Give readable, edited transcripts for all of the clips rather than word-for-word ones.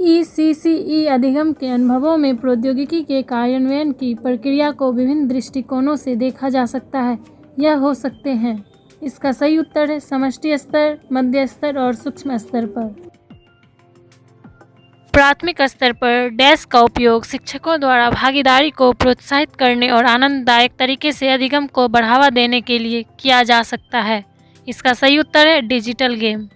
ECCE अधिगम के अनुभवों में प्रौद्योगिकी के कार्यान्वयन की प्रक्रिया को विभिन्न दृष्टिकोणों से देखा जा सकता है। यह हो सकते हैं। इसका सही उत्तर है समष्टि स्तर, मध्य स्तर और सूक्ष्म स्तर पर। प्राथमिक स्तर पर डैश का उपयोग शिक्षकों द्वारा भागीदारी को प्रोत्साहित करने और आनंददायक तरीके से अधिगम को बढ़ावा देने के लिए किया जा सकता है। इसका सही उत्तर है डिजिटल गेम।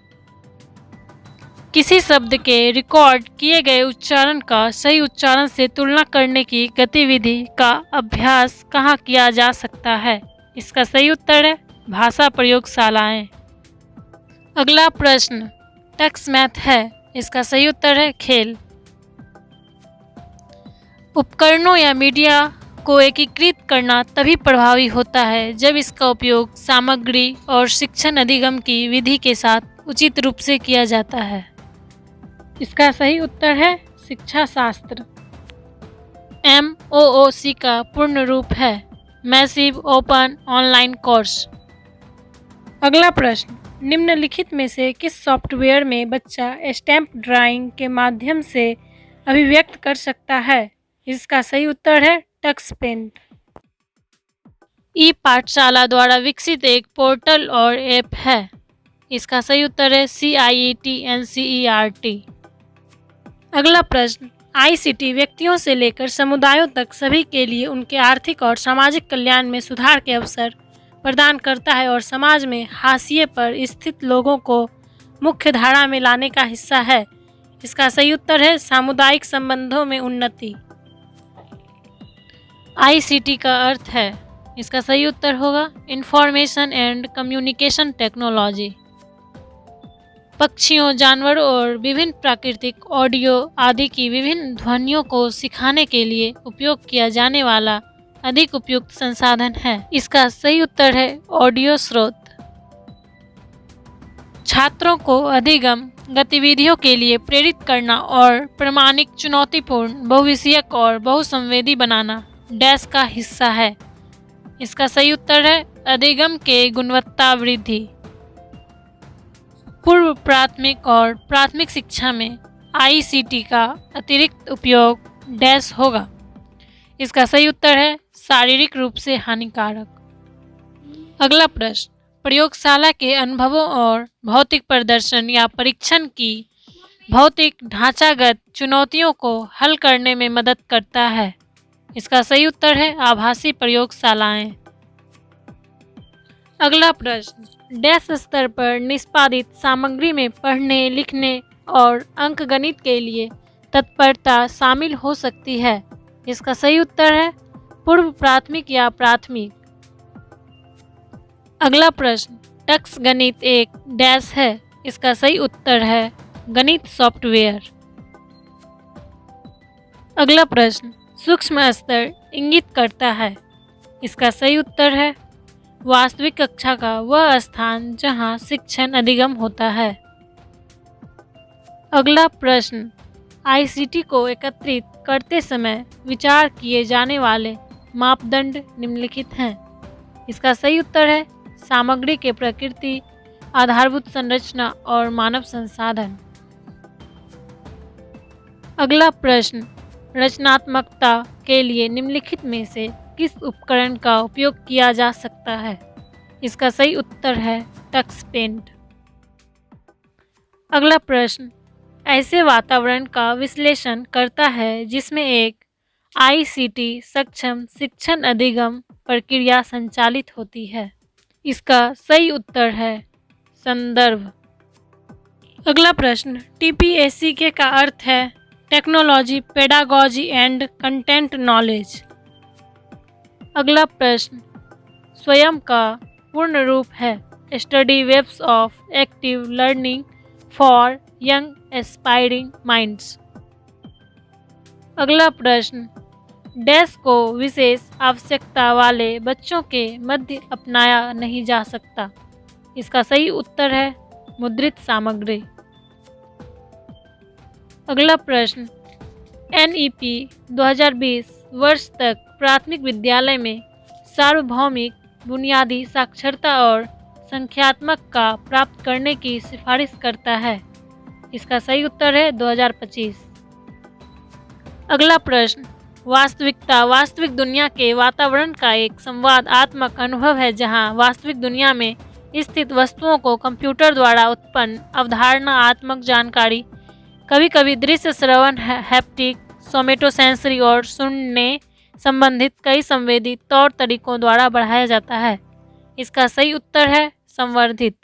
किसी शब्द के रिकॉर्ड किए गए उच्चारण का सही उच्चारण से तुलना करने की गतिविधि का अभ्यास कहाँ किया जा सकता है? इसका सही उत्तर है भाषा प्रयोगशालाएं। अगला प्रश्न टक्स मैथ है। इसका सही उत्तर है खेल। उपकरणों या मीडिया को एकीकृत करना तभी प्रभावी होता है जब इसका उपयोग सामग्री और शिक्षण अधिगम की विधि के साथ उचित रूप से किया जाता है। इसका सही उत्तर है शिक्षा शास्त्र। MOOC का पूर्ण रूप है मैसिव ओपन ऑनलाइन कोर्स। अगला प्रश्न निम्नलिखित में से किस सॉफ्टवेयर में बच्चा स्टैम्प ड्राइंग के माध्यम से अभिव्यक्त कर सकता है? इसका सही उत्तर है टक्सपेंट। ई पाठशाला द्वारा विकसित एक पोर्टल और ऐप है। इसका सही उत्तर है CIET NCERT। अगला प्रश्न ICT व्यक्तियों से लेकर समुदायों तक सभी के लिए उनके आर्थिक और सामाजिक कल्याण में सुधार के अवसर प्रदान करता है और समाज में हाशिए पर स्थित लोगों को मुख्य धारा में लाने का हिस्सा है। इसका सही उत्तर है सामुदायिक संबंधों में उन्नति। ICT का अर्थ है, इसका सही उत्तर होगा इंफॉर्मेशन एंड कम्युनिकेशन टेक्नोलॉजी। पक्षियों, जानवरों और विभिन्न प्राकृतिक ऑडियो आदि की विभिन्न ध्वनियों को सिखाने के लिए उपयोग किया जाने वाला अधिक उपयुक्त संसाधन है। इसका सही उत्तर है ऑडियो स्रोत। छात्रों को अधिगम गतिविधियों के लिए प्रेरित करना और प्रामाणिक, चुनौतीपूर्ण, बहुविषयक और बहुसंवेदी बनाना डैश का हिस्सा है। इसका सही उत्तर है अधिगम के गुणवत्ता वृद्धि। पूर्व प्राथमिक और प्राथमिक शिक्षा में ICT का अतिरिक्त उपयोग डैश होगा। इसका सही उत्तर है शारीरिक रूप से हानिकारक। अगला प्रश्न प्रयोगशाला के अनुभवों और भौतिक प्रदर्शन या परीक्षण की भौतिक ढांचागत चुनौतियों को हल करने में मदद करता है। इसका सही उत्तर है आभासी प्रयोगशालाएं। अगला प्रश्न डैश स्तर पर निष्पादित सामग्री में पढ़ने, लिखने और अंकगणित के लिए तत्परता शामिल हो सकती है। इसका सही उत्तर है पूर्व प्राथमिक या प्राथमिक। अगला प्रश्न टक्स गणित एक डैश है। इसका सही उत्तर है गणित सॉफ्टवेयर। अगला प्रश्न सूक्ष्म स्तर इंगित करता है। इसका सही उत्तर है वास्तविक कक्षा का वह स्थान जहां शिक्षण अधिगम होता है। अगला प्रश्न ICT को एकत्रित करते समय विचार किए जाने वाले मापदंड निम्नलिखित हैं। इसका सही उत्तर है सामग्री के प्रकृति, आधारभूत संरचना और मानव संसाधन। अगला प्रश्न रचनात्मकता के लिए निम्नलिखित में से किस उपकरण का उपयोग किया जा सकता है? इसका सही उत्तर है टक्सपेंट। अगला प्रश्न ऐसे वातावरण का विश्लेषण करता है जिसमें एक ICT सक्षम शिक्षण अधिगम प्रक्रिया संचालित होती है। इसका सही उत्तर है संदर्भ। अगला प्रश्न TPACK का अर्थ है technology, pedagogy and content knowledge. अगला प्रश्न स्वयं का पूर्ण रूप है study webs of active learning for young aspiring minds. अगला प्रश्न डैश को विशेष आवश्यकता वाले बच्चों के मध्य अपनाया नहीं जा सकता। इसका सही उत्तर है मुद्रित सामग्री। अगला प्रश्न NEP 2020 वर्ष तक प्राथमिक विद्यालय में सार्वभौमिक बुनियादी साक्षरता और संख्यात्मक का प्राप्त करने की सिफारिश करता है। इसका सही उत्तर है 2025। अगला प्रश्न, वास्तविकता वास्तविक दुनिया के वातावरण का एक संवादात्मक अनुभव है जहां वास्तविक दुनिया में स्थित वस्तुओं को कंप्यूटर द्वारा उत्पन्न अवधारणात्मक जानकारी, कभी कभी दृश्य, श्रवण, हैप्टिक, सोमेटोसेंसरी और सुनने संबंधित कई संवेदी तौर तरीकों द्वारा बढ़ाया जाता है। इसका सही उत्तर है संवर्धित।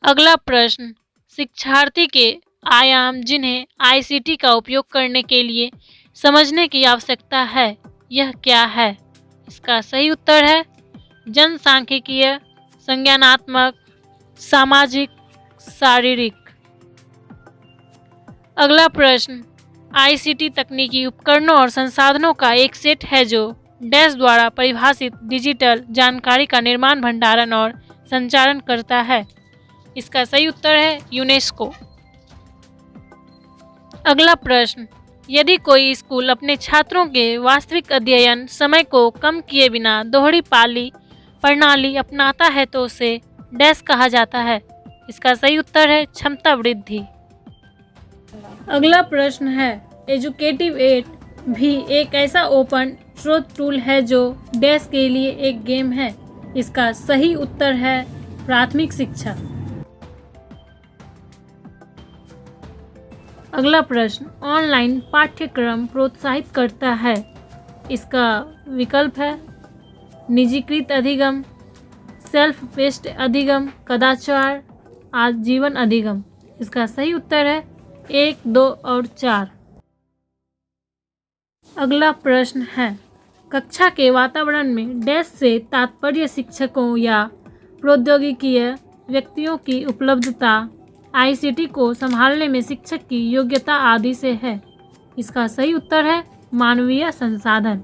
अगला प्रश्न, शिक्षार्थी के आयाम जिन्हें आईसीटी का उपयोग करने के लिए समझने की आवश्यकता है, यह क्या है? इसका सही उत्तर है जनसांख्यिकीय, संज्ञानात्मक, सामाजिक, शारीरिक। अगला प्रश्न, आईसीटी तकनीकी उपकरणों और संसाधनों का एक सेट है जो डैश द्वारा परिभाषित डिजिटल जानकारी का निर्माण, भंडारण और संचारण करता है। इसका सही उत्तर है यूनेस्को। अगला प्रश्न, यदि कोई स्कूल अपने छात्रों के वास्तविक अध्ययन समय को कम किए बिना दोहरी पाली प्रणाली अपनाता है तो उसे डैश कहा जाता है। इसका सही उत्तर है क्षमता वृद्धि। अगला प्रश्न है, एजुकेटिव एड भी एक ऐसा ओपन सोर्स टूल है जो डैश के लिए एक गेम है। इसका सही उत्तर है प्राथमिक शिक्षा। अगला प्रश्न, ऑनलाइन पाठ्यक्रम प्रोत्साहित करता है। इसका विकल्प है निजीकृत अधिगम, सेल्फ पेस्ड अधिगम, कदाचार, आजीवन अधिगम। इसका सही उत्तर है 1, 2 और 4। अगला प्रश्न है, कक्षा के वातावरण में डैश से तात्पर्य शिक्षकों या प्रौद्योगिकीय व्यक्तियों की उपलब्धता, आईसीटी को संभालने में शिक्षक की योग्यता आदि से है। इसका सही उत्तर है मानवीय संसाधन।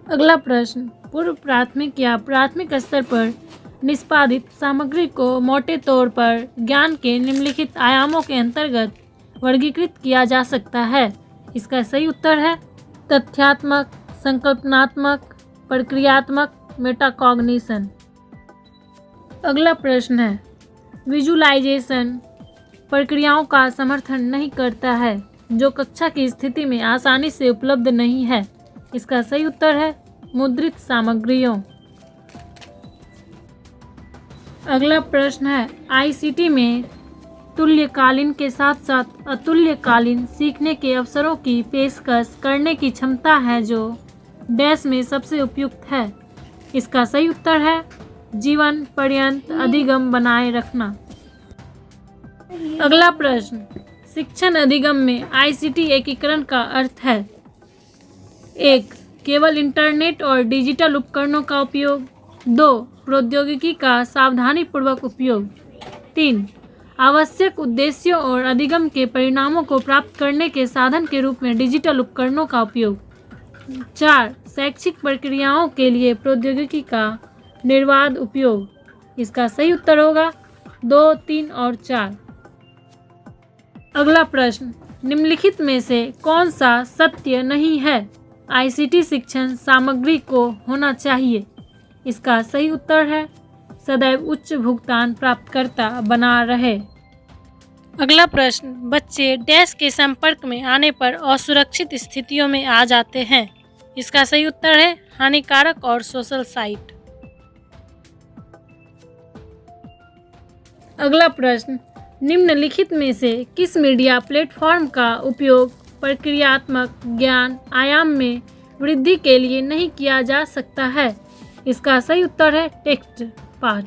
अगला प्रश्न, पूर्व प्राथमिक या प्राथमिक स्तर पर निष्पादित सामग्री को मोटे तौर पर ज्ञान के निम्नलिखित आयामों के अंतर्गत वर्गीकृत किया जा सकता है। इसका सही उत्तर है तथ्यात्मक, संकल्पनात्मक, प्रक्रियात्मक, मेटाकॉग्निशन। अगला प्रश्न है, विजुलाइजेशन प्रक्रियाओं का समर्थन नहीं करता है जो कक्षा की स्थिति में आसानी से उपलब्ध नहीं है। इसका सही उत्तर है मुद्रित सामग्रियों। अगला प्रश्न है, आईसीटी में तुल्यकालीन के साथ साथ अतुल्यकालीन सीखने के अवसरों की पेशकश करने की क्षमता है जो डैश में सबसे उपयुक्त है। इसका सही उत्तर है जीवन पर्यंत अधिगम बनाए रखना। अगला प्रश्न, शिक्षण अधिगम में आईसीटी एकीकरण का अर्थ है 1. केवल इंटरनेट और डिजिटल उपकरणों का उपयोग, 2. प्रौद्योगिकी का सावधानीपूर्वक उपयोग, 3. आवश्यक उद्देश्यों और अधिगम के परिणामों को प्राप्त करने के साधन के रूप में डिजिटल उपकरणों का उपयोग, 4. शैक्षिक प्रक्रियाओं के लिए प्रौद्योगिकी का निर्बाध उपयोग। इसका सही उत्तर होगा 2, 3 और 4। अगला प्रश्न, निम्नलिखित में से कौन सा सत्य नहीं है? आईसीटी शिक्षण सामग्री को होना चाहिए। इसका सही उत्तर है सदैव उच्च भुगतान प्राप्तकर्ता बना रहे। अगला प्रश्न, बच्चे डैश के संपर्क में आने पर असुरक्षित स्थितियों में आ जाते हैं। इसका सही उत्तर है हानिकारक और सोशल साइट। अगला प्रश्न, निम्नलिखित में से किस मीडिया प्लेटफॉर्म का उपयोग प्रक्रियात्मक ज्ञान आयाम में वृद्धि के लिए नहीं किया जा सकता है? इसका सही उत्तर है टेक्स्ट पाठ।